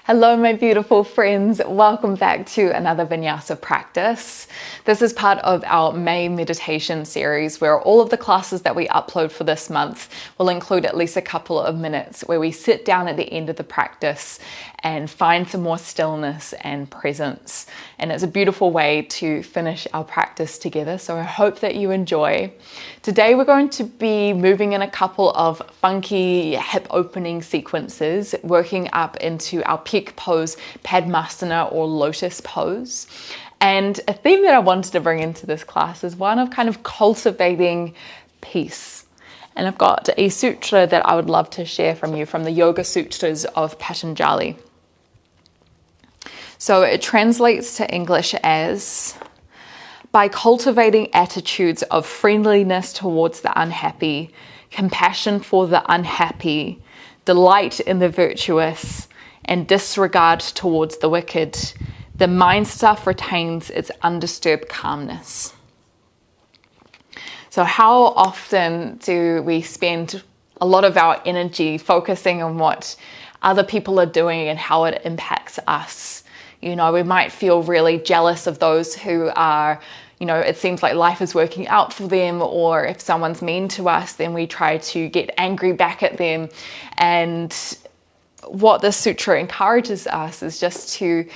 Hello, my beautiful friends. Welcome back to another vinyasa practice. This is part of our May meditation series where all of the classes that we upload for this month will include at least a couple of minutes where we sit down at the end of the practice and find some more stillness and presence. And it's a beautiful way to finish our practice together. So I hope that you enjoy. Today we're going to be moving in a couple of funky hip opening sequences, working up into our peak pose, Padmasana or lotus pose. And a theme that I wanted to bring into this class is one of kind of cultivating peace. And I've got a sutra that I would love to share from you from the Yoga Sutras of Patanjali. So it translates to English as, by cultivating attitudes of friendliness towards the unhappy, compassion for the unhappy, delight in the virtuous, and disregard towards the wicked, the mind stuff retains its undisturbed calmness. So how often do we spend a lot of our energy focusing on what other people are doing and how it impacts us? You know, we might feel really jealous of those who are, it seems like life is working out for them, or if someone's mean to us, then we try to get angry back at them. And what this sutra encourages us is just to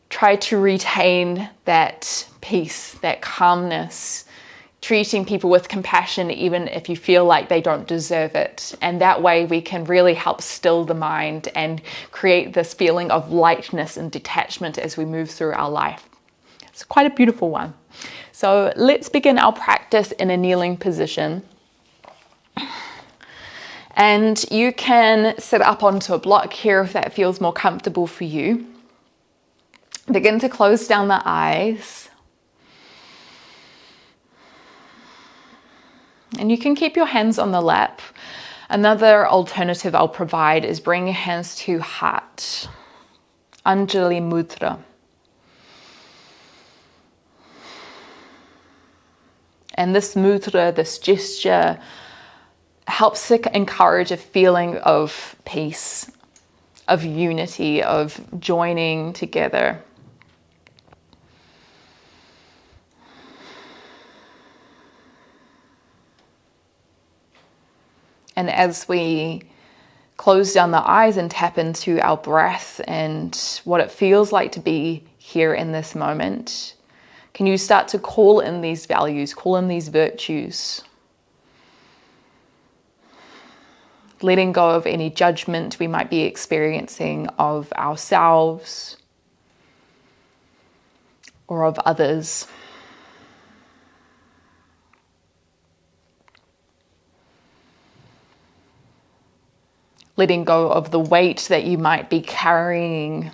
try to retain that peace, that calmness, treating people with compassion even if you feel like they don't deserve it. And that way we can really help still the mind and create this feeling of lightness and detachment as we move through our life. It's quite a beautiful one. So let's begin our practice in a kneeling position. And you can sit up onto a block here if that feels more comfortable for you. Begin to close down the eyes. And you can keep your hands on the lap. Another alternative I'll provide is bring your hands to heart. Anjali Mudra. And this mudra, this gesture, helps to encourage a feeling of peace, of unity, of joining together. And as we close down the eyes and tap into our breath and what it feels like to be here in this moment, can you start to call in these values, call in these virtues? Letting go of any judgment we might be experiencing of ourselves or of others. Letting go of the weight that you might be carrying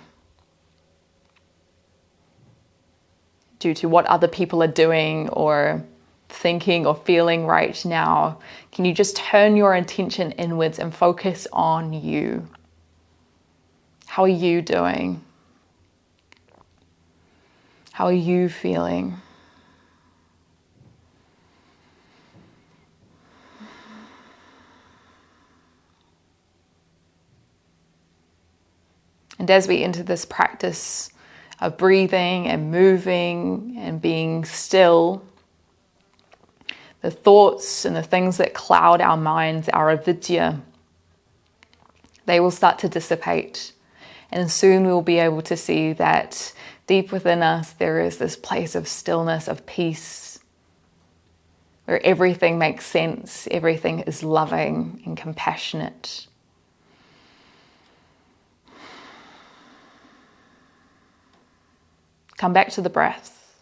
due to what other people are doing or thinking or feeling right now. Can you just turn your attention inwards and focus on you? How are you doing? How are you feeling? And as we enter this practice of breathing and moving and being still, the thoughts and the things that cloud our minds, our avidya, they will start to dissipate. And soon we will be able to see that deep within us there is this place of stillness, of peace, where everything makes sense, everything is loving and compassionate. Come back to the breath.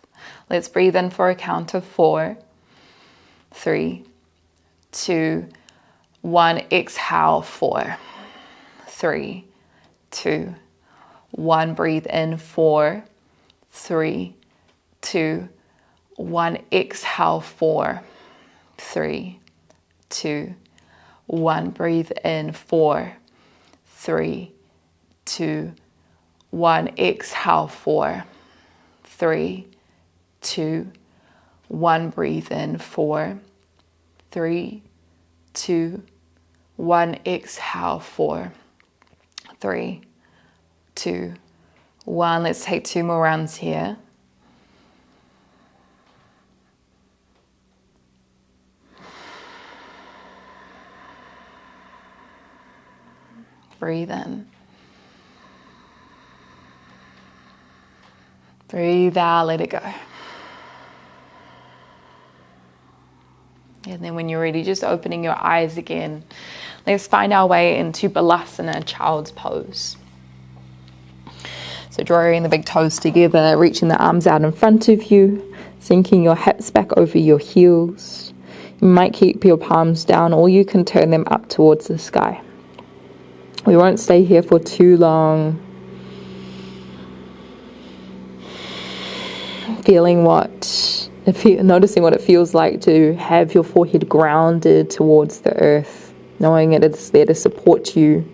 Let's breathe in for a count of 4, 3, 2, 1. Exhale, 4, 3, 2, 1. Breathe in, 4, 3, 2, 1. Exhale, 4, 3, 2, 1. Breathe in, 4, 3, 2, 1. Exhale, 4, 3, 2, 1. Breathe in, 4, 3, 2, 1. Exhale, 4, 3, 2, 1. Let's take 2 more rounds here. Breathe in. Breathe out, let it go. And then when you're ready, just opening your eyes again. Let's find our way into Padmasana, child's pose. So drawing the big toes together, reaching the arms out in front of you, sinking your hips back over your heels. You might keep your palms down, or you can turn them up towards the sky. We won't stay here for too long. Noticing what it feels like to have your forehead grounded towards the earth, knowing it is there to support you.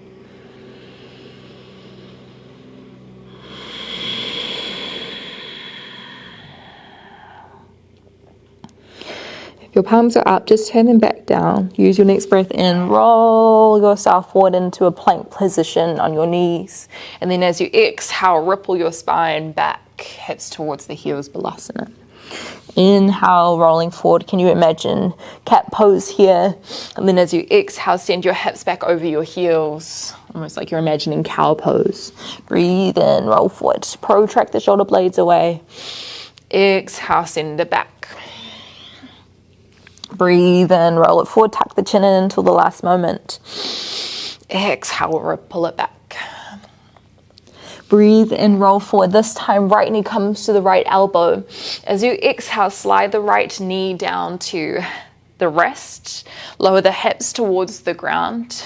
If your palms are up, just turn them back down. Use your next breath in, roll yourself forward into a plank position on your knees. And then as you exhale, ripple your spine back, hips towards the heels, Padmasana. Inhale, rolling forward. Can you imagine cat pose here? And then as you exhale, send your hips back over your heels, almost like you're imagining cow pose. Breathe in, roll forward. Protract the shoulder blades away. Exhale, send it back. Breathe in, roll it forward, tuck the chin in until the last moment. Exhale, ripple it back. Breathe in, roll forward. This time, right knee comes to the right elbow. As you exhale, slide the right knee down to the wrist. Lower the hips towards the ground.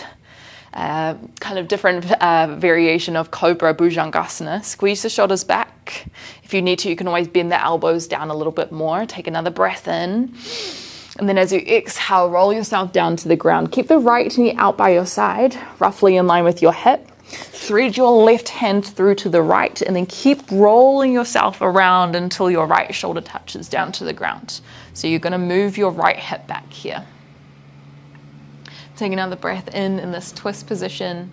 Kind of different variation of Cobra Bhujangasana. Squeeze the shoulders back. If you need to, you can always bend the elbows down a little bit more. Take another breath in. And then as you exhale, roll yourself down to the ground. Keep the right knee out by your side, roughly in line with your hip. Thread your left hand through to the right, and then keep rolling yourself around until your right shoulder touches down to the ground. So you're going to move your right hip back here. Take another breath in this twist position.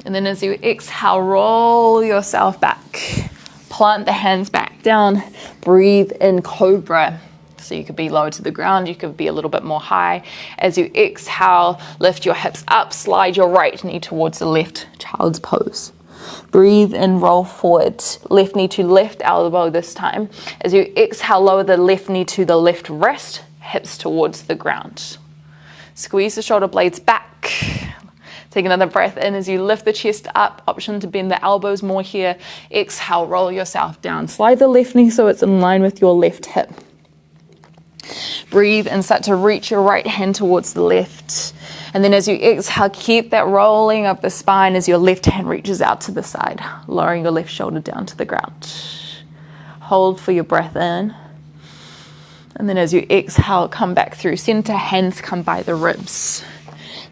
And then as you exhale, roll yourself back. Plant the hands back down. Breathe in Cobra. So you could be low to the ground, you could be a little bit more high. As you exhale, lift your hips up, slide your right knee towards the left, child's pose. Breathe in, roll forward, left knee to left elbow this time. As you exhale, lower the left knee to the left wrist, hips towards the ground. Squeeze the shoulder blades back. Take another breath in as you lift the chest up, option to bend the elbows more here. Exhale, roll yourself down. Slide the left knee so it's in line with your left hip. Breathe and start to reach your right hand towards the left. And then as you exhale, keep that rolling of the spine as your left hand reaches out to the side, lowering your left shoulder down to the ground. Hold for your breath in. And then as you exhale, come back through center, hands come by the ribs.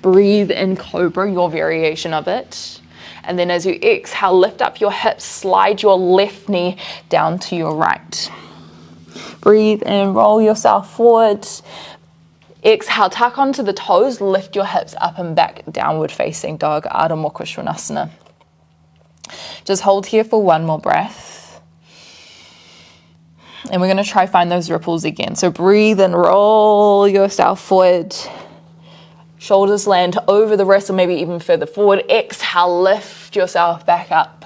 Breathe in Cobra, your variation of it. And then as you exhale, lift up your hips, slide your left knee down to your right. Breathe and roll yourself forward. Exhale, tuck onto the toes, lift your hips up and back, downward facing dog, Ardha Mukha Svanasana. Just hold here for one more breath. And we're going to try find those ripples again. So breathe and roll yourself forward. Shoulders land over the wrist or maybe even further forward. Exhale, lift yourself back up.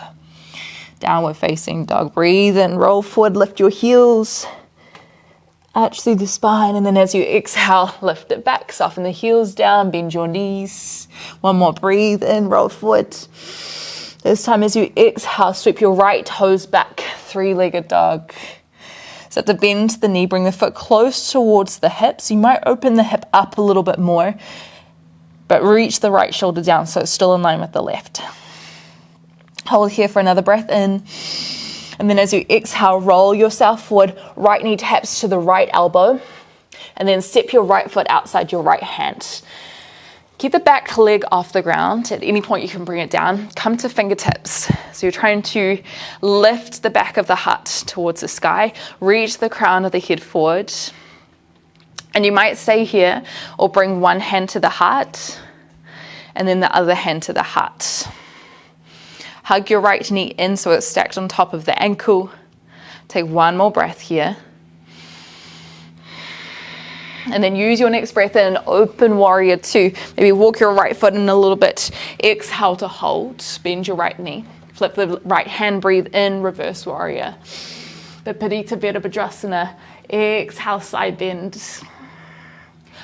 Downward facing dog. Breathe and roll forward, lift your heels. Arch through the spine, and then as you exhale, lift it back, soften the heels down, bend your knees. One more, breathe in, roll forward. This time as you exhale, sweep your right toes back, three-legged dog. Start to bend the knee, bring the foot close towards the hips. You might open the hip up a little bit more, but reach the right shoulder down so it's still in line with the left. Hold here for another breath in. And then as you exhale, roll yourself forward, right knee taps to the right elbow, and then step your right foot outside your right hand. Keep the back leg off the ground. At any point you can bring it down. Come to fingertips. So you're trying to lift the back of the heart towards the sky, reach the crown of the head forward. And you might stay here or bring one hand to the heart and then the other hand to the heart. Hug your right knee in so it's stacked on top of the ankle. Take one more breath here. And then use your next breath in, open warrior two. Maybe walk your right foot in a little bit. Exhale to hold. Bend your right knee. Flip the right hand, breathe in, reverse warrior. Viparita Virabhadrasana. Exhale, side bend.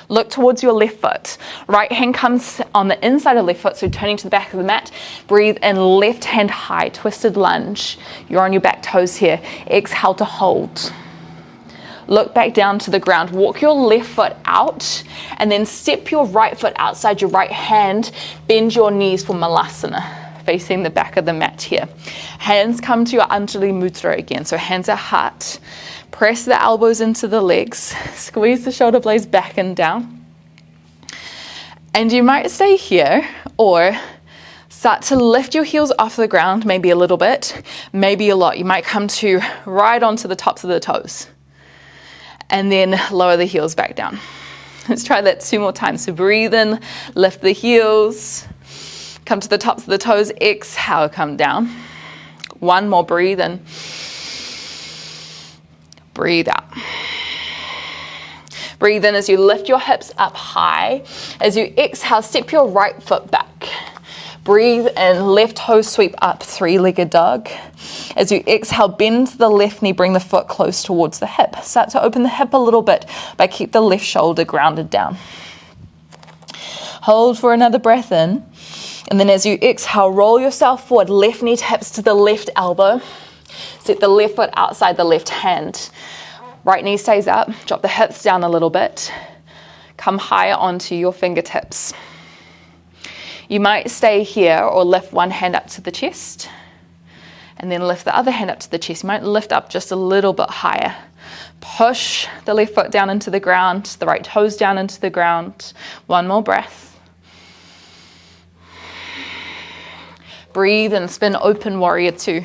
Look towards your left foot. Right hand comes on the inside of left foot, so turning to the back of the mat. Breathe in, left hand high, twisted lunge. You're on your back toes here. Exhale to hold. Look back down to the ground. Walk your left foot out and then step your right foot outside your right hand. Bend your knees for Malasana, facing the back of the mat here. Hands come to your Anjali Mudra again. So hands at heart. Press the elbows into the legs. Squeeze the shoulder blades back and down. And you might stay here or start to lift your heels off the ground, maybe a little bit, maybe a lot. You might come to right onto the tops of the toes. And then lower the heels back down. Let's try that 2 more times. So breathe in, lift the heels, come to the tops of the toes, exhale, come down. 1 more, breathe in, breathe out. Breathe in as you lift your hips up high. As you exhale, step your right foot back. Breathe in, left toe sweep up, 3-legged dog. As you exhale, bend the left knee, bring the foot close towards the hip. Start to open the hip a little bit, but keep the left shoulder grounded down. Hold for another breath in. And then as you exhale, roll yourself forward, left knee taps to the left elbow. Set the left foot outside the left hand. Right knee stays up, drop the hips down a little bit. Come higher onto your fingertips. You might stay here or lift one hand up to the chest and then lift the other hand up to the chest. You might lift up just a little bit higher. Push the left foot down into the ground, the right toes down into the ground. 1 more breath. Breathe and spin open warrior two.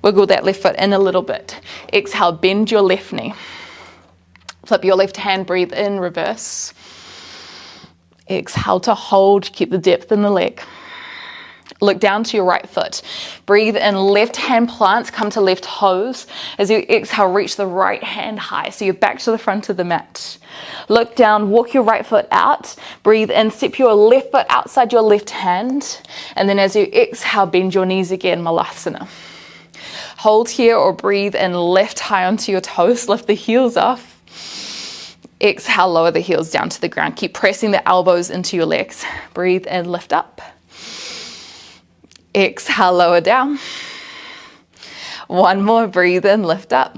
Wiggle that left foot in a little bit. Exhale, bend your left knee. Flip your left hand, breathe in, reverse. Exhale to hold, keep the depth in the leg. Look down to your right foot. Breathe in, left hand plants, come to left toes. As you exhale, reach the right hand high, so you're back to the front of the mat. Look down, walk your right foot out. Breathe in, step your left foot outside your left hand. And then as you exhale, bend your knees again, Malasana. Hold here or breathe in, lift high onto your toes, lift the heels off. Exhale, lower the heels down to the ground. Keep pressing the elbows into your legs. Breathe in, lift up. Exhale, lower down. 1 more, breathe in, lift up.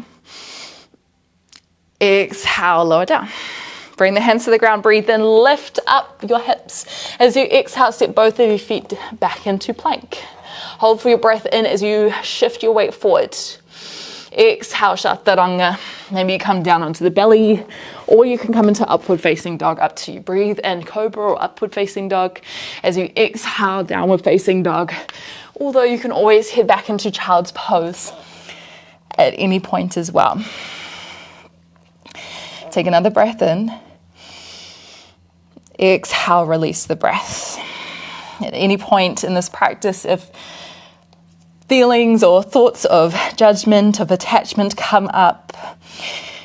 Exhale, lower down. Bring the hands to the ground, breathe in, lift up your hips. As you exhale, step both of your feet back into plank. Hold for your breath in as you shift your weight forward. Exhale, Chaturanga. Maybe you come down onto the belly, or you can come into upward facing dog, up to you. Breathe in, cobra or upward facing dog. As you exhale, downward facing dog. Although you can always head back into child's pose at any point as well. Take another breath in. Exhale, release the breath. At any point in this practice, if feelings or thoughts of judgment, of attachment come up,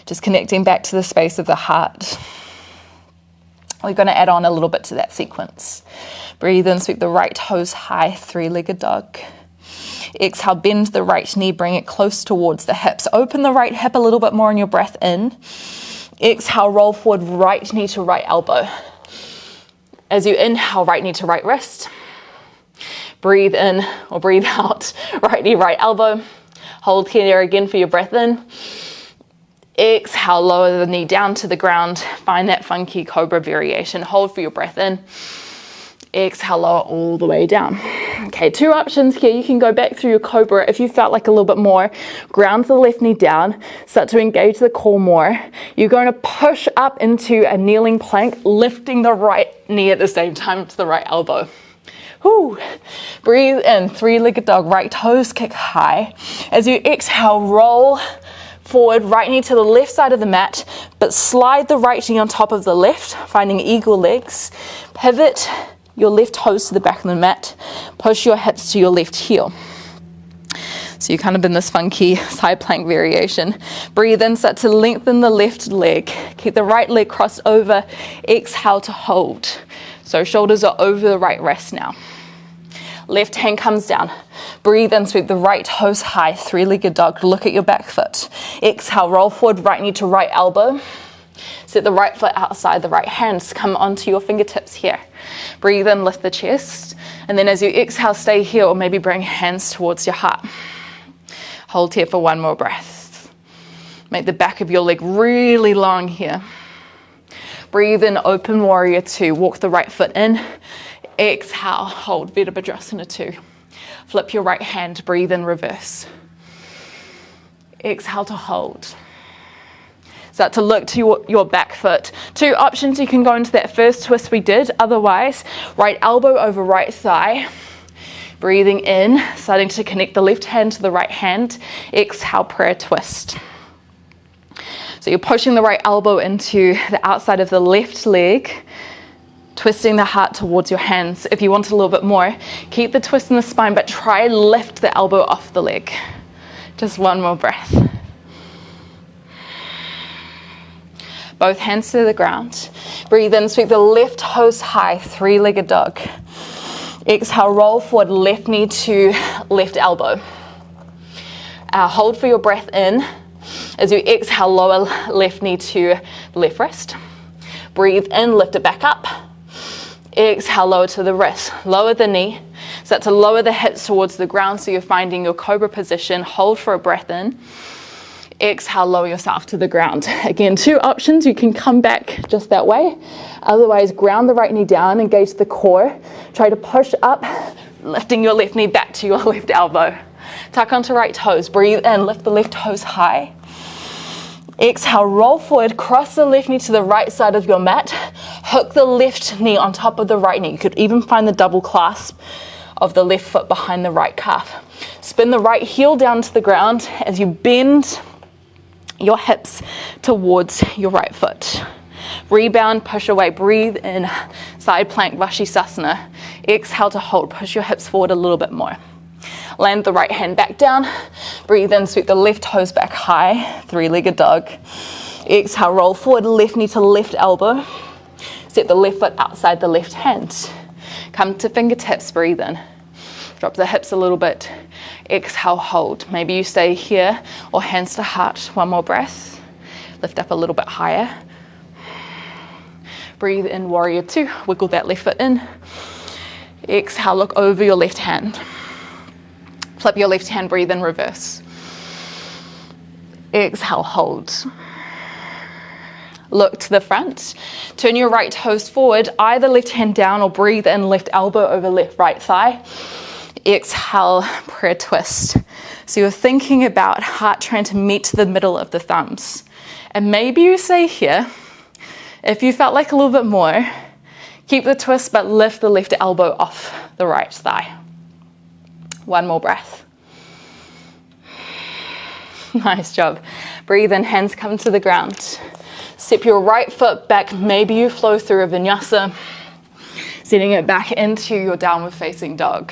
just connecting back to the space of the heart. We're going to add on a little bit to that sequence. Breathe in, sweep the right toes high, 3-legged dog. Exhale, bend the right knee, bring it close towards the hips. Open the right hip a little bit more on your breath in. Exhale, roll forward, right knee to right elbow. As you inhale, right knee to right wrist. Breathe in or breathe out, right knee, right elbow. Hold here again for your breath in. Exhale, lower the knee down to the ground. Find that funky cobra variation. Hold for your breath in. Exhale, lower all the way down. Okay, 2 options here. You can go back through your cobra if you felt like a little bit more. Ground the left knee down. Start to engage the core more. You're going to push up into a kneeling plank, lifting the right knee at the same time to the right elbow. Whew. Breathe in, 3-legged dog, right toes kick high. As you exhale, roll forward, right knee to the left side of the mat, but slide the right knee on top of the left, finding eagle legs. Pivot your left toes to the back of the mat. Push your hips to your left heel. So you're kind of in this funky side plank variation. Breathe in, start to lengthen the left leg. Keep the right leg crossed over. Exhale to hold. So shoulders are over the right wrist now. Left hand comes down. Breathe in, sweep the right toes high, three-legged dog. Look at your back foot. Exhale, roll forward, right knee to right elbow. Set the right foot outside the right hands. Come onto your fingertips here. Breathe in, lift the chest. And then as you exhale, stay here or maybe bring hands towards your heart. Hold here for one more breath. Make the back of your leg really long here. Breathe in, open warrior two. Walk the right foot in. Exhale, hold Virabhadrasana 2. Flip your right hand, breathe in, reverse. Exhale to hold. Start to look to your back foot. Two options, you can go into that first twist we did. Otherwise, right elbow over right thigh. Breathing in, starting to connect the left hand to the right hand. Exhale, prayer twist. So you're pushing the right elbow into the outside of the left leg. Twisting the heart towards your hands. If you want a little bit more, keep the twist in the spine, but try and lift the elbow off the leg. Just one more breath. Both hands to the ground. Breathe in, sweep the left toes high, three-legged dog. Exhale, roll forward, left knee to left elbow. Hold for your breath in. As you exhale, lower left knee to left wrist. Breathe in, lift it back up. Exhale, lower to the wrist. Lower the knee. Start to lower the hips towards the ground so you're finding your cobra position. Hold for a breath in. Exhale, lower yourself to the ground. Again, two options. You can come back just that way. Otherwise, ground the right knee down, engage the core. Try to push up, lifting your left knee back to your left elbow. Tuck onto right toes. Breathe in, lift the left toes high. Exhale, roll forward, cross the left knee to the right side of your mat. Hook the left knee on top of the right knee. You could even find the double clasp of the left foot behind the right calf. Spin the right heel down to the ground as you bend your hips towards your right foot. Rebound, push away, breathe in, side plank, Vashisthasana. Exhale to hold, push your hips forward a little bit more. Land the right hand back down. Breathe in, sweep the left toes back high, three-legged dog. Exhale, roll forward, left knee to left elbow. Set the left foot outside the left hand. Come to fingertips, breathe in. Drop the hips a little bit. Exhale, hold. Maybe you stay here or hands to heart. One more breath. Lift up a little bit higher. Breathe in, warrior two. Wiggle that left foot in. Exhale, look over your left hand. Flip your left hand, breathe in, reverse. Exhale, hold. Look to the front. Turn your right toes forward, either left hand down or breathe in, left elbow over left right thigh. Exhale, prayer twist. So you're thinking about heart trying to meet the middle of the thumbs. And maybe you say here, if you felt like a little bit more, keep the twist but lift the left elbow off the right thigh. One more breath. Nice job. Breathe in, hands come to the ground. Step your right foot back. Maybe you flow through a vinyasa, setting it back into your downward facing dog.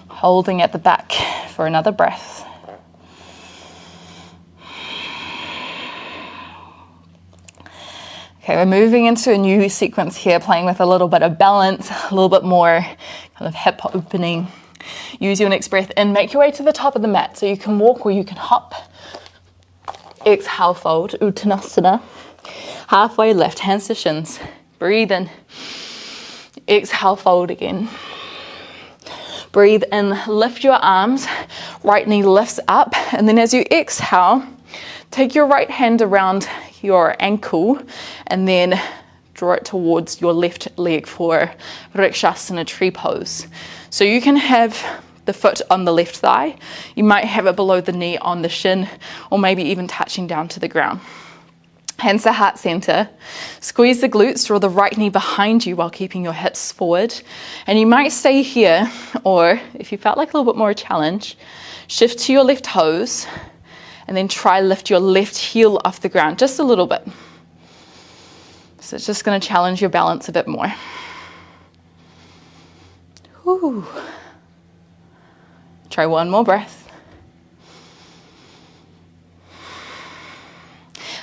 Holding at the back for another breath. Okay, we're moving into a new sequence here, playing with a little bit of balance, a little bit more kind of hip opening. Use your next breath in, make your way to the top of the mat so you can walk or you can hop. Exhale, fold, Uttanasana. Halfway lift, hands to shins. Breathe in. Exhale, fold again. Breathe in, lift your arms, right knee lifts up, and then as you exhale, take your right hand around your ankle and then draw it towards your left leg for Vrikshasana tree pose. So you can have the foot on the left thigh, you might have it below the knee on the shin, or maybe even touching down to the ground. Hands to heart center. Squeeze the glutes, draw the right knee behind you while keeping your hips forward. And you might stay here, or if you felt like a little bit more a challenge, shift to your left toes, and then try lift your left heel off the ground, just a little bit. So it's just gonna challenge your balance a bit more. Whew. Try one more breath.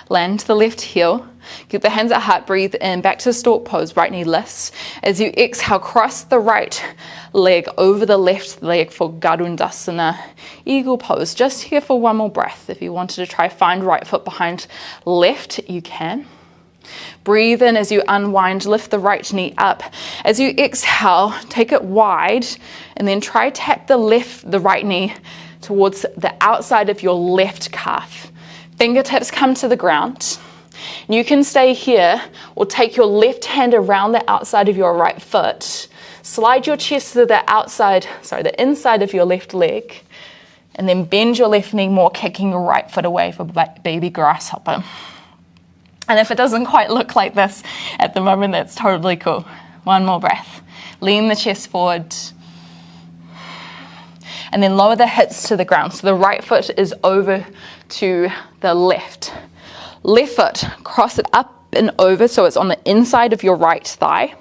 Land to the left heel. Get the hands at heart, breathe in, back to stork pose, right knee lifts. As you exhale, cross the right leg over the left leg for Garudasana, eagle pose. Just here for one more breath. If you wanted to try find right foot behind left, you can. Breathe in as you unwind, lift the right knee up. As you exhale, take it wide and then try tap the right knee towards the outside of your left calf. Fingertips come to the ground. You can stay here or take your left hand around the outside of your right foot. Slide your chest to the inside of your left leg, and then bend your left knee more, kicking your right foot away for baby grasshopper. And if it doesn't quite look like this at the moment, that's totally cool. One more breath. Lean the chest forward. And then lower the hips to the ground. So the right foot is over to the left. Left foot, cross it up and over so it's on the inside of your right thigh.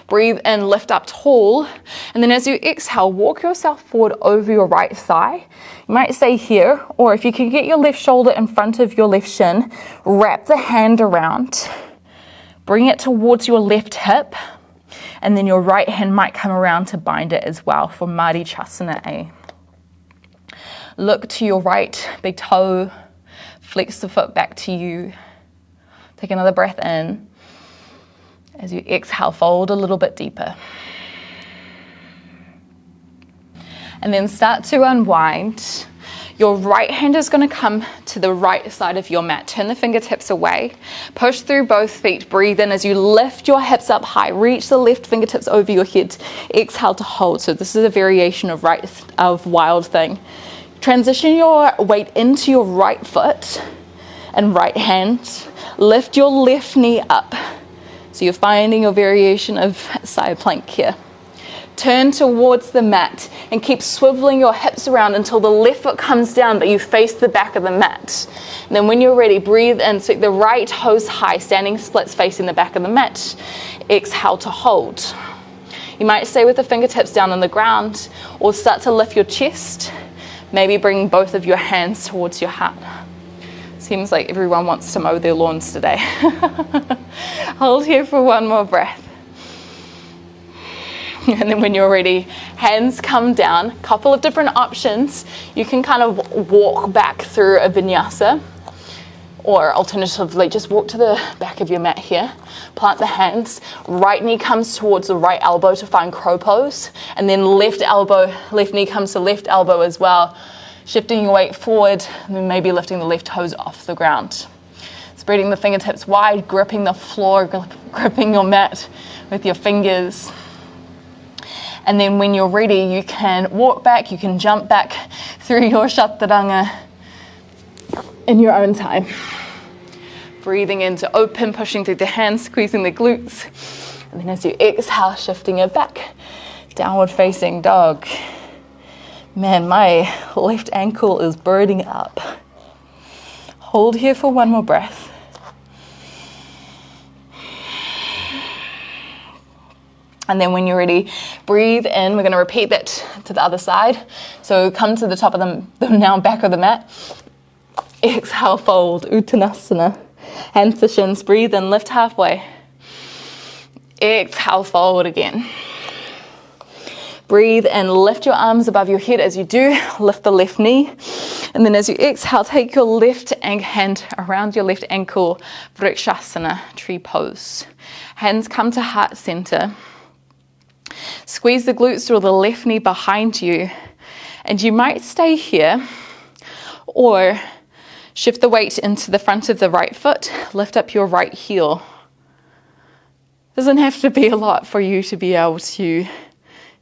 Breathe in, lift up tall. And then as you exhale, walk yourself forward over your right thigh. You might stay here, or if you can get your left shoulder in front of your left shin, wrap the hand around. Bring it towards your left hip. And then your right hand might come around to bind it as well for Marichyasana A. Look to your right big toe. Flex the foot back to you. Take another breath in. As you exhale, fold a little bit deeper. And then start to unwind. Your right hand is going to come to the right side of your mat. Turn the fingertips away. Push through both feet. Breathe in as you lift your hips up high. Reach the left fingertips over your head. Exhale to hold. So this is a variation of wild thing. Transition your weight into your right foot and right hand. Lift your left knee up. So you're finding your variation of side plank here. Turn towards the mat and keep swiveling your hips around until the left foot comes down, but you face the back of the mat. And then when you're ready, breathe in, sweep the right toes high, standing splits facing the back of the mat. Exhale to hold. You might stay with the fingertips down on the ground or start to lift your chest. Maybe bring both of your hands towards your heart. Seems like everyone wants to mow their lawns today. Hold here for one more breath. And then when you're ready, hands come down. Couple of different options. You can kind of walk back through a vinyasa, or alternatively, just walk to the back of your mat here. Plant the hands. Right knee comes towards the right elbow to find crow pose. And then left knee comes to left elbow as well. Shifting your weight forward, and then maybe lifting the left toes off the ground. Spreading the fingertips wide, gripping the floor, gripping your mat with your fingers. And then when you're ready, you can walk back, you can jump back through your chaturanga in your own time. Breathing into open, pushing through the hands, squeezing the glutes. And then as you exhale, shifting it back, downward facing dog. Man, my left ankle is burning up. Hold here for one more breath. And then when you're ready, breathe in. We're going to repeat that to the other side. So come to the top of the now back of the mat. Exhale, fold, Uttanasana. Hands to shins, breathe in, lift halfway. Exhale, fold again. Breathe and lift your arms above your head. As you do, lift the left knee. And then as you exhale, take your left hand around your left ankle, Vrikshasana, tree pose. Hands come to heart center. Squeeze the glutes through the left knee behind you. And you might stay here or shift the weight into the front of the right foot. Lift up your right heel. Doesn't have to be a lot for you to be able to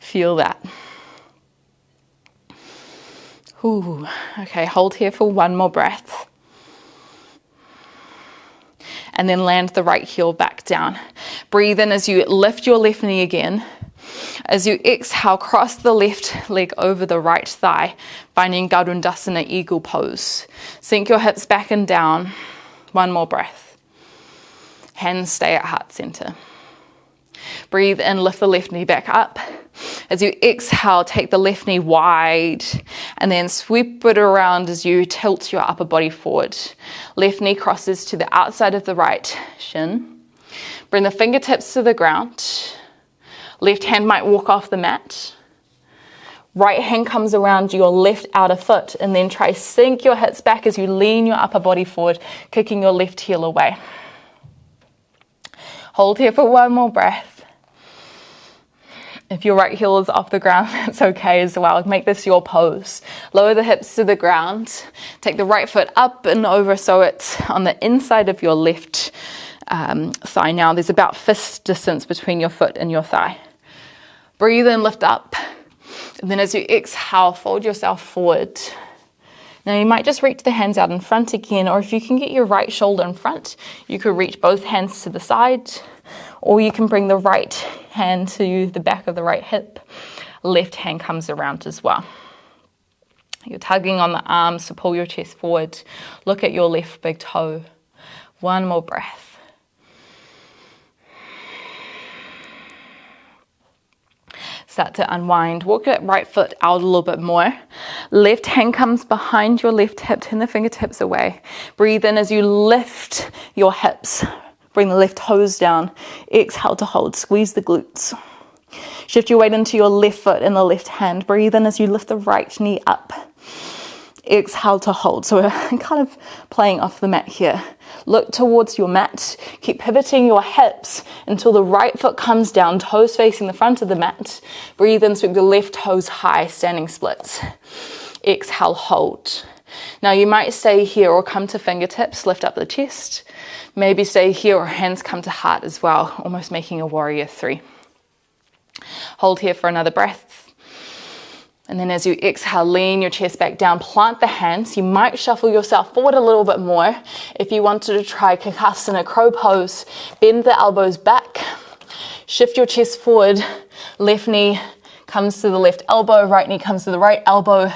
feel that. Ooh, okay, hold here for one more breath. And then land the right heel back down. Breathe in as you lift your left knee again. As you exhale, cross the left leg over the right thigh, finding Garudasana, eagle pose. Sink your hips back and down. One more breath. Hands stay at heart center. Breathe in, lift the left knee back up. As you exhale, take the left knee wide and then sweep it around as you tilt your upper body forward. Left knee crosses to the outside of the right shin. Bring the fingertips to the ground. Left hand might walk off the mat. Right hand comes around your left outer foot, and then try sink your hips back as you lean your upper body forward, kicking your left heel away. Hold here for one more breath. If your right heel is off the ground, that's okay as well. Make this your pose. Lower the hips to the ground. Take the right foot up and over so it's on the inside of your left thigh now. There's about fist distance between your foot and your thigh. Breathe in, lift up. And then as you exhale, fold yourself forward. Now you might just reach the hands out in front again, or if you can get your right shoulder in front, you could reach both hands to the side, or you can bring the right hand to the back of the right hip. Left hand comes around as well. You're tugging on the arms to pull your chest forward. Look at your left big toe. One more breath. Start to unwind. Walk that right foot out a little bit more. Left hand comes behind your left hip. Turn the fingertips away. Breathe in as you lift your hips. Bring the left toes down. Exhale to hold. Squeeze the glutes. Shift your weight into your left foot and the left hand. Breathe in as you lift the right knee up. Exhale to hold. So we're kind of playing off the mat here. Look towards your mat. Keep pivoting your hips until the right foot comes down, toes facing the front of the mat. Breathe in, sweep the left toes high, standing splits. Exhale, hold. Now you might stay here or come to fingertips, lift up the chest. Maybe stay here or hands come to heart as well, almost making a warrior 3. Hold here for another breath. And then as you exhale, lean your chest back down, plant the hands. You might shuffle yourself forward a little bit more. If you wanted to try Kakasana, crow pose, bend the elbows back, shift your chest forward, left knee comes to the left elbow, right knee comes to the right elbow,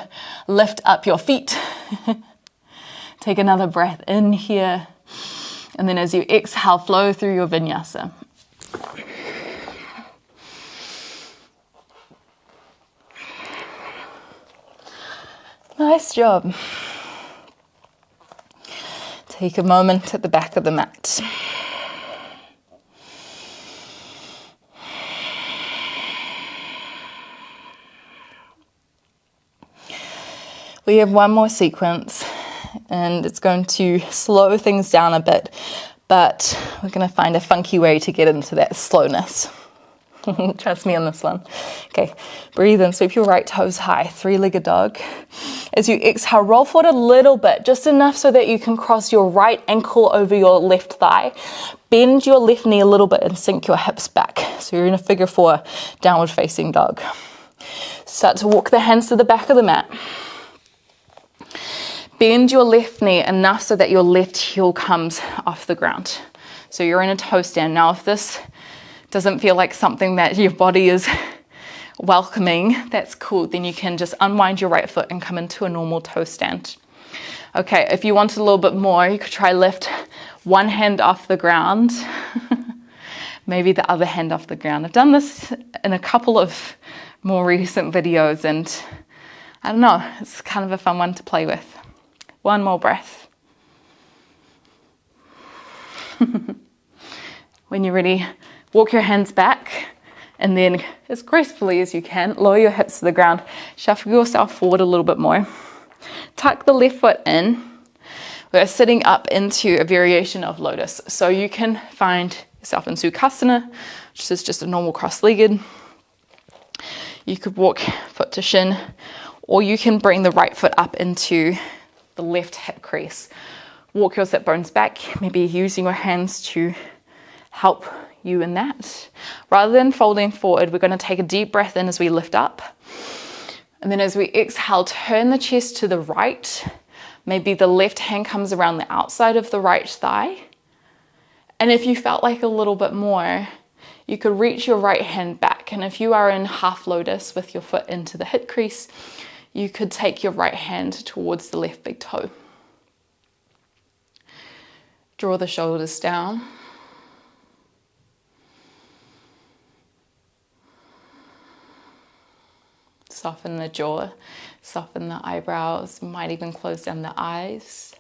lift up your feet. Take another breath in here. And then as you exhale, flow through your vinyasa. Nice job. Take a moment at the back of the mat. We have one more sequence, and it's going to slow things down a bit, but we're going to find a funky way to get into that slowness. Trust me on this one. Okay, breathe in, sweep your right toes high, 3-legged dog. As you exhale, roll forward a little bit, just enough so that you can cross your right ankle over your left thigh. Bend your left knee a little bit and sink your hips back. So you're in a figure 4, downward facing dog. Start to walk the hands to the back of the mat. Bend your left knee enough so that your left heel comes off the ground. So you're in a toe stand. Now if this doesn't feel like something that your body is welcoming, that's cool. Then you can just unwind your right foot and come into a normal toe stand. Okay, if you want a little bit more, you could try lift one hand off the ground, maybe the other hand off the ground. I've done this in a couple of more recent videos, and I don't know, it's kind of a fun one to play with. One more breath. When you're ready, walk your hands back, and then as gracefully as you can, lower your hips to the ground. Shuffle yourself forward a little bit more. Tuck the left foot in. We're sitting up into a variation of lotus. So you can find yourself in Savasana, which is just a normal cross-legged. You could walk foot to shin, or you can bring the right foot up into the left hip crease. Walk your sit bones back, maybe using your hands to help you in that. Rather than folding forward, we're going to take a deep breath in as we lift up. And then as we exhale, turn the chest to the right. Maybe the left hand comes around the outside of the right thigh. And if you felt like a little bit more, you could reach your right hand back. And if you are in half lotus with your foot into the hip crease, you could take your right hand towards the left big toe. Draw the shoulders down. Soften the jaw, soften the eyebrows, might even close down the eyes.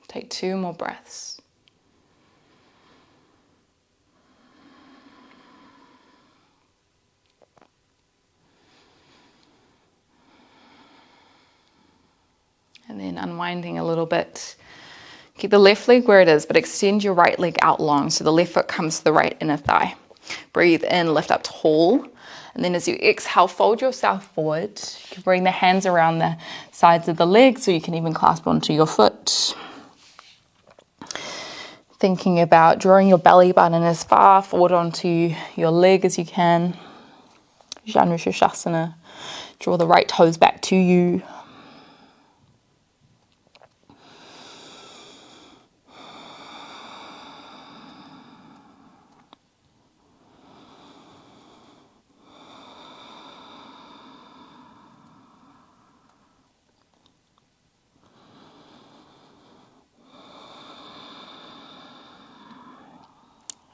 Take 2 more breaths. And then unwinding a little bit. Keep the left leg where it is, but extend your right leg out long so the left foot comes to the right inner thigh. Breathe in, lift up tall. And then as you exhale, fold yourself forward. You can bring the hands around the sides of the legs, or you can even clasp onto your foot. Thinking about drawing your belly button as far forward onto your leg as you can. Janushavasana. Draw the right toes back to you.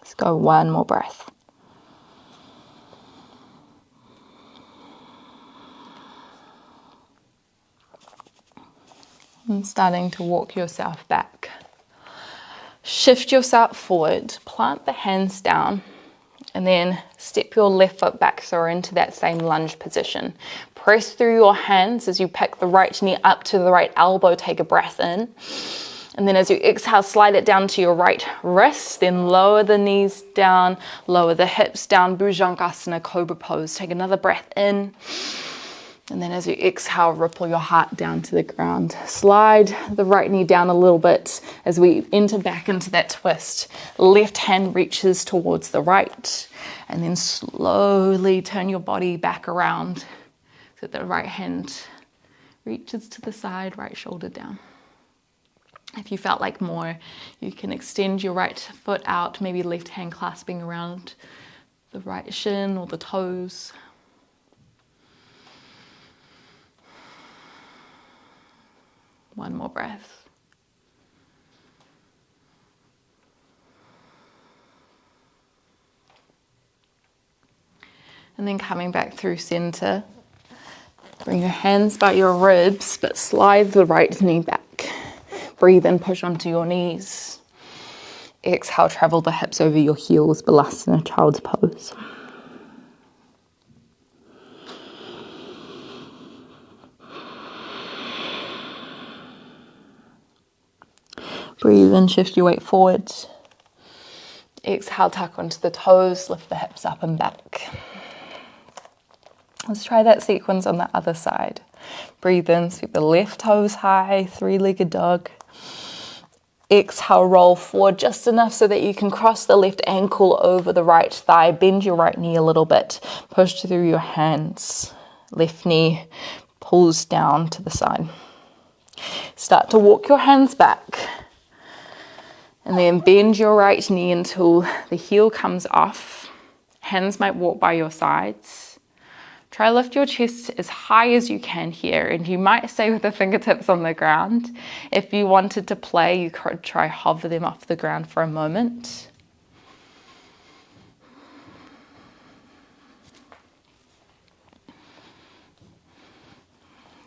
Let's go 1 more breath. And starting to walk yourself back. Shift yourself forward, plant the hands down, and then step your left foot back so we're into that same lunge position. Press through your hands as you pick the right knee up to the right elbow, take a breath in. And then as you exhale, slide it down to your right wrist, then lower the knees down, lower the hips down, Bhujangasana, Cobra Pose. Take another breath in. And then as you exhale, ripple your heart down to the ground. Slide the right knee down a little bit as we enter back into that twist. Left hand reaches towards the right. And then slowly turn your body back around so that the right hand reaches to the side, right shoulder down. If you felt like more, you can extend your right foot out, maybe left hand clasping around the right shin or the toes. One more breath. And then coming back through center, bring your hands by your ribs, but slide the right knee back. Breathe in, push onto your knees. Exhale, travel the hips over your heels, Balasana, child's pose. Breathe in, shift your weight forward. Exhale, tuck onto the toes, lift the hips up and back. Let's try that sequence on the other side. Breathe in, sweep the left toes high, 3-legged dog. Exhale, roll forward just enough so that you can cross the left ankle over the right thigh. Bend your right knee a little bit. Push through your hands. Left knee pulls down to the side. Start to walk your hands back. And then bend your right knee until the heel comes off. Hands might walk by your sides. Try to lift your chest as high as you can here, and you might stay with the fingertips on the ground. If you wanted to play, you could try hover them off the ground for a moment.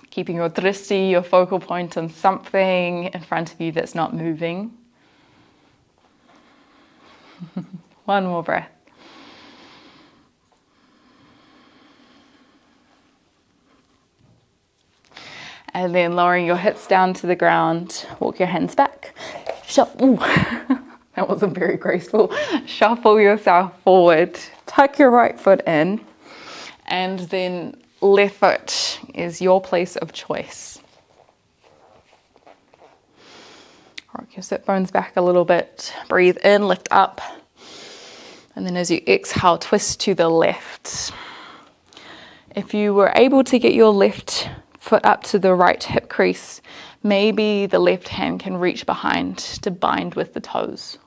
Keeping your drishti, your focal point, on something in front of you that's not moving. One more breath. And then lowering your hips down to the ground, walk your hands back. That wasn't very graceful. Shuffle yourself forward, tuck your right foot in, and then left foot is your place of choice. Rock your sit bones back a little bit. Breathe in, lift up. And then as you exhale, twist to the left. If you were able to get your left foot up to the right hip crease, maybe the left hand can reach behind to bind with the toes.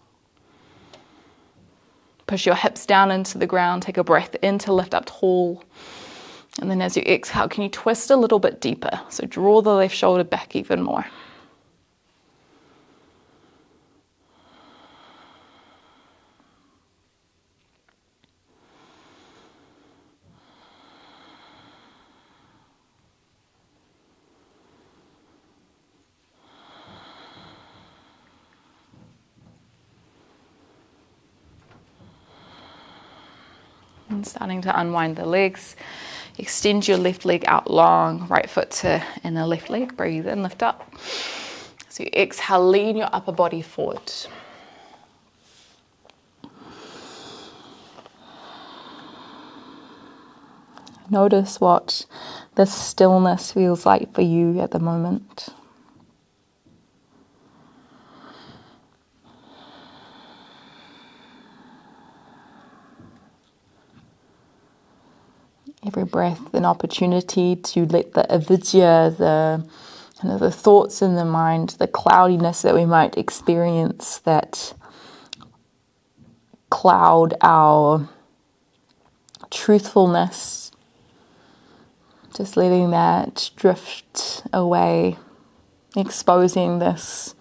Push your hips down into the ground. Take a breath in to lift up tall. And then as you exhale, can you twist a little bit deeper? So draw the left shoulder back even more. And starting to unwind the legs. Extend your left leg out long, right foot to inner left leg. Breathe in, lift up. So you exhale, lean your upper body forward. Notice what this stillness feels like for you at the moment. Every breath an opportunity to let the avidya, the thoughts in the mind, the cloudiness that we might experience that cloud our truthfulness, just letting that drift away, exposing this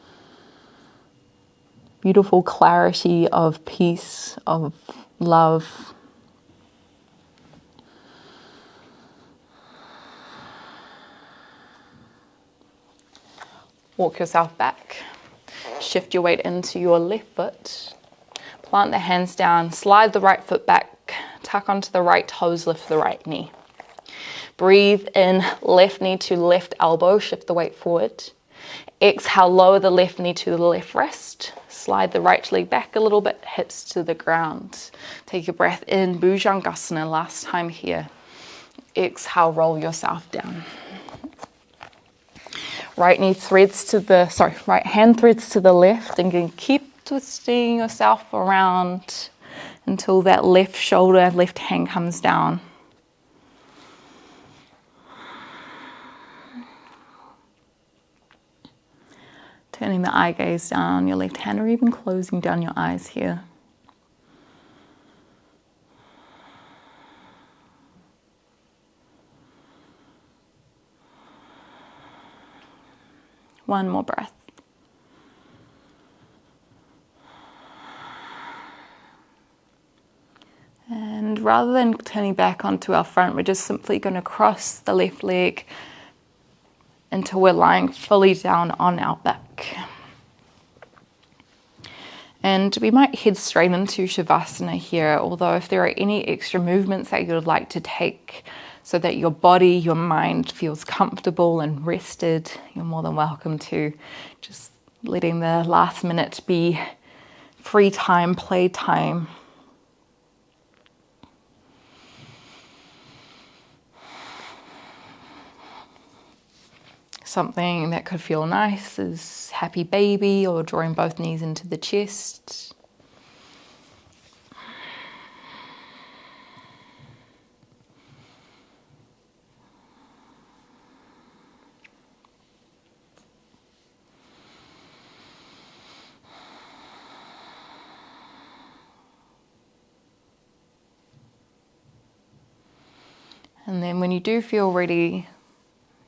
beautiful clarity of peace, of love. Walk yourself back. Shift your weight into your left foot. Plant the hands down, slide the right foot back, tuck onto the right toes, lift the right knee. Breathe in, left knee to left elbow, shift the weight forward. Exhale, lower the left knee to the left wrist. Slide the right leg back a little bit, hips to the ground. Take a breath in, Bhujangasana, last time here. Exhale, roll yourself down. Right hand threads to the left, and you can keep twisting yourself around until that left shoulder, left hand comes down. Turning the eye gaze down your left hand, or even closing down your eyes here. One more breath. And rather than turning back onto our front, we're just simply going to cross the left leg until we're lying fully down on our back. And we might head straight into Savasana here, although if there are any extra movements that you would like to take so that your body, your mind feels comfortable and rested, you're more than welcome to. Just letting the last minute be free time, play time. Something that could feel nice is happy baby, or drawing both knees into the chest. And then when you do feel ready,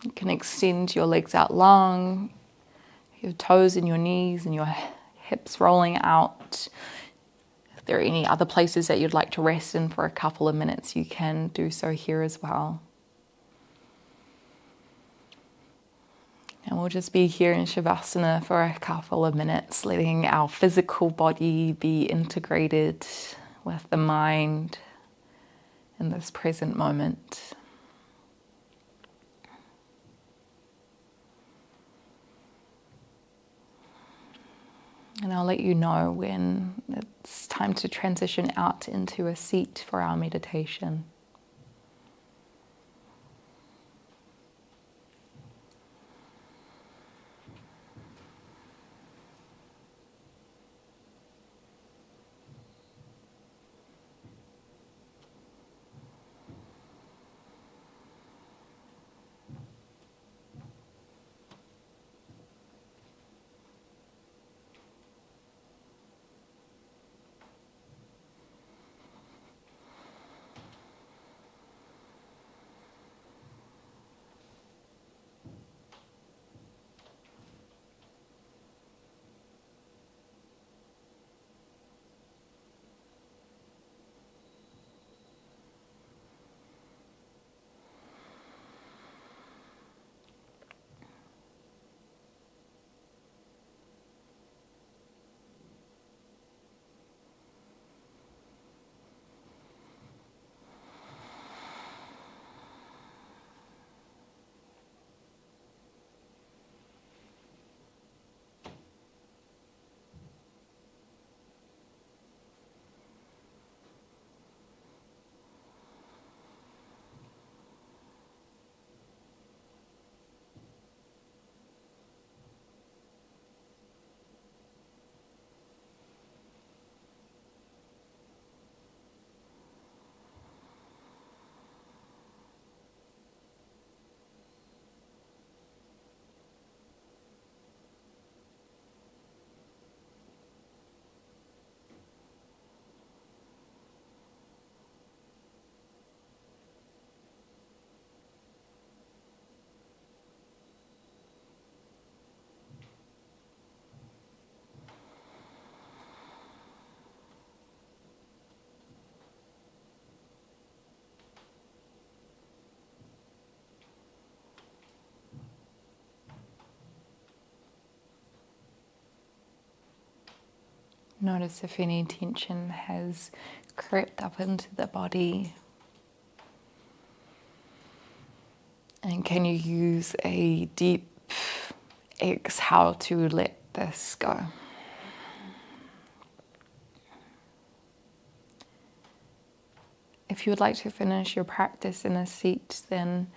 you can extend your legs out long, your toes and your knees and your hips rolling out. If there are any other places that you'd like to rest in for a couple of minutes, you can do so here as well. And we'll just be here in Savasana for a couple of minutes, letting our physical body be integrated with the mind in this present moment. And I'll let you know when it's time to transition out into a seat for our meditation. Notice if any tension has crept up into the body. And can you use a deep exhale to let this go? If you would like to finish your practice in a seat, then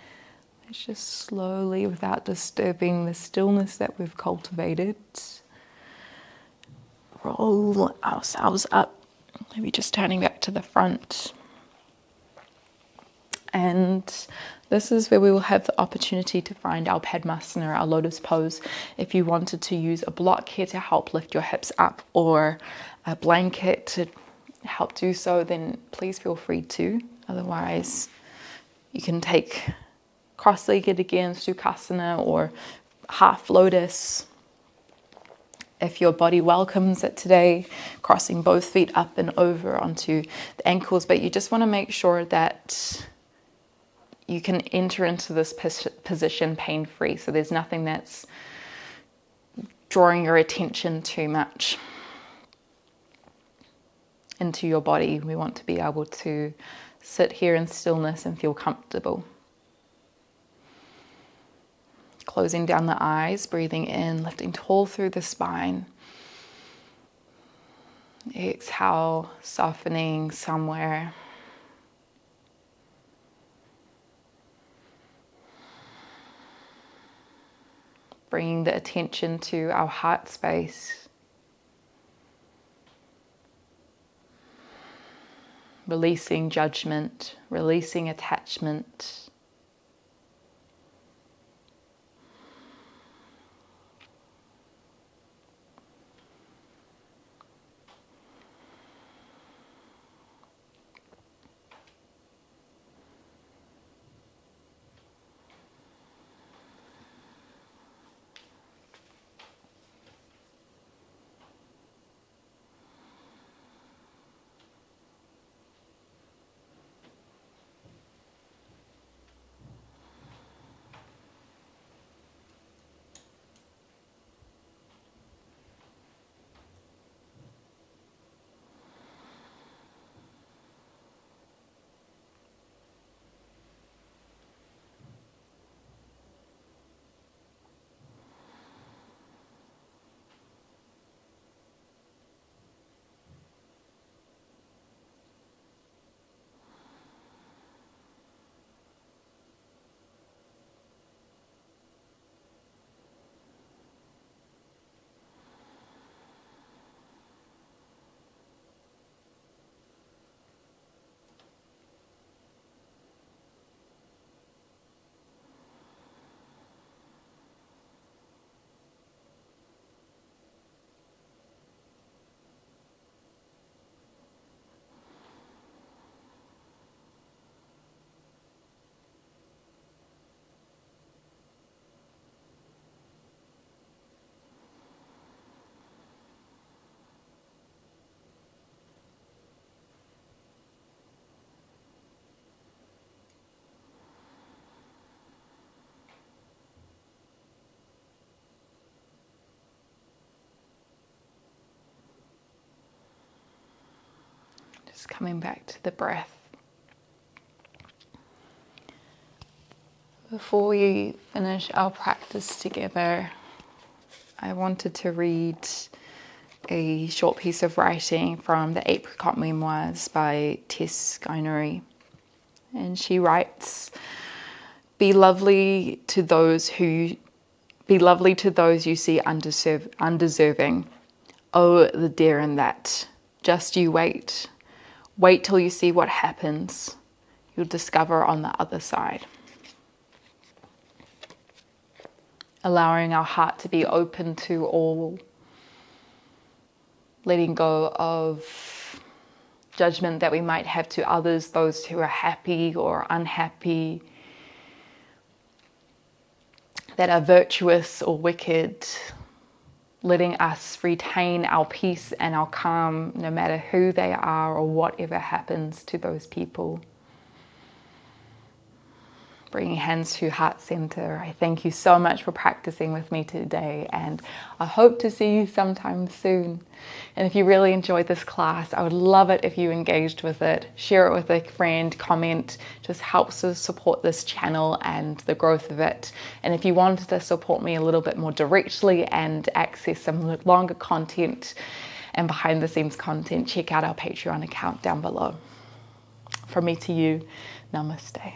let's just slowly, without disturbing the stillness that we've cultivated, roll ourselves up, maybe just turning back to the front. And this is where we will have the opportunity to find our Padmasana, our lotus pose. If you wanted to use a block here to help lift your hips up, or a blanket to help do so, then please feel free to. Otherwise, you can take cross-legged again, Sukhasana, or half lotus. If your body welcomes it today, crossing both feet up and over onto the ankles, but you just want to make sure that you can enter into this position pain-free. So there's nothing that's drawing your attention too much into your body. We want to be able to sit here in stillness and feel comfortable. Closing down the eyes, breathing in, lifting tall through the spine. Exhale, softening somewhere. Bringing the attention to our heart space. Releasing judgment, releasing attachment. Just coming back to the breath. Before we finish our practice together, I wanted to read a short piece of writing from the Apricot Memoirs by Tess Guinary. And she writes, Be lovely to those you see undeserving. Oh, the dare in that. Just you wait. Wait till you see what happens. You'll discover on the other side. Allowing our heart to be open to all. Letting go of judgment that we might have to others, those who are happy or unhappy, that are virtuous or wicked. Letting us retain our peace and our calm no matter who they are or whatever happens to those people. Bringing hands to heart center. I thank you so much for practicing with me today, and I hope to see you sometime soon. And if you really enjoyed this class, I would love it if you engaged with it, share it with a friend, comment. Just helps to support this channel and the growth of it. And if you wanted to support me a little bit more directly and access some longer content and behind the scenes content, check out our Patreon account down below. From me to you, namaste.